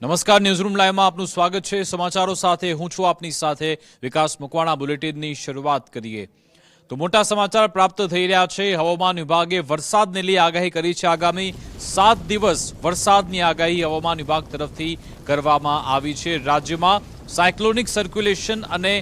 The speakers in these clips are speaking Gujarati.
નમસ્કાર, ન્યૂઝરૂમ લાઈવમાં આપનું સ્વાગત છે। સમાચારો સાથે હું છું આપની સાથે વિકાસ મકવાણા। બુલેટિનની શરૂઆત કરીએ તો મોટા સમાચાર પ્રાપ્ત થઈ રહ્યા છે। હવામાન વિભાગે વરસાદને લઈ આગાહી કરી છે। આગામી 7 દિવસ વરસાદની આગાહી હવામાન વિભાગ તરફથી કરવામાં આવી છે। રાજ્યમાં સાયક્લોનિક સર્ક્યુલેશન અને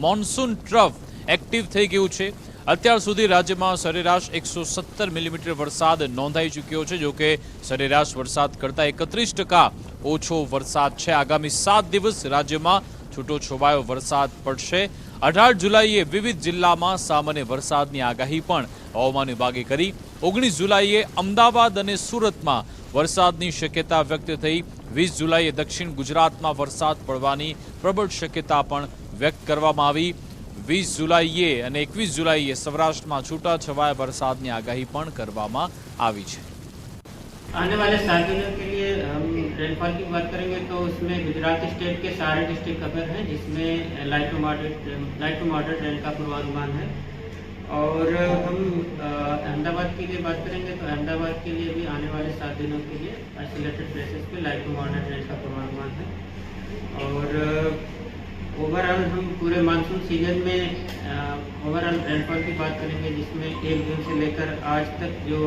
મોન્સૂન ટ્રફ એક્ટિવ થઈ ગયું છે। અત્યાર સુધી રાજ્યમાં સરેરાશ 117 મિલીમીટર વરસાદ નોંધાઈ ચૂક્યો છે। જોકે સરેરાશ વરસાદ કરતાં 31% ઓછો વરસાદ છે। આગામી 7 દિવસ રાજ્યમાં છૂટોછવાયો વરસાદ પડશે। 18 જુલાઈએ વિવિધ જિલ્લામાં સામાન્ય વરસાદની આગાહી પણ હવામાન વિભાગે કરી। 19 જુલાઈએ અમદાવાદ અને સુરતમાં વરસાદની શક્યતા વ્યક્ત થઈ। 20 જુલાઈએ દક્ષિણ ગુજરાતમાં વરસાદ પડવાની પ્રબળ શક્યતા પણ વ્યક્ત કરવામાં આવી। 20 જુલાઈએ અને 21 જુલાઈએ સૌરાષ્ટ્રમાં છૂટાછવાયા વરસાદની આગાહી પણ કરવામાં આવી છે। आने वाले 7 दिनों के लिए हम रेनफॉल की बात करेंगे तो उसमें गुजरात स्टेट के सारे डिस्ट्रिक्ट कवर हैं, जिसमें लाइट टू मॉडरेट रेन का पूर्वानुमान है। और हम अहमदाबाद के लिए बात करेंगे तो अहमदाबाद के लिए भी आने वाले 7 दिनों के लिए आइसोलेटेड प्लेसेस पे लाइट टू मॉडरेट रेन का पूर्वानुमान है। और ओवरऑल हम पूरे मानसून सीजन में ओवरऑल रेनफॉल की बात करेंगे, जिसमें 1 जून से लेकर आज तक जो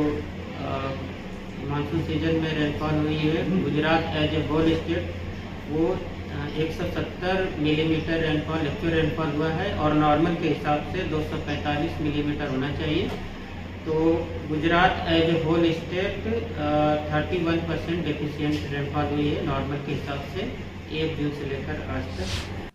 मानसून सीजन में रेनफॉल हुई है Gujarat as a whole state वो 170 मिलीमीटर रेनफॉल एक्चुअल रेनफॉल हुआ है। और नॉर्मल के हिसाब से 245 मिलीमीटर होना चाहिए। तो Gujarat as a whole state 31% deficient rainfall हुई है नॉर्मल के हिसाब से 1 जून से लेकर आज तक।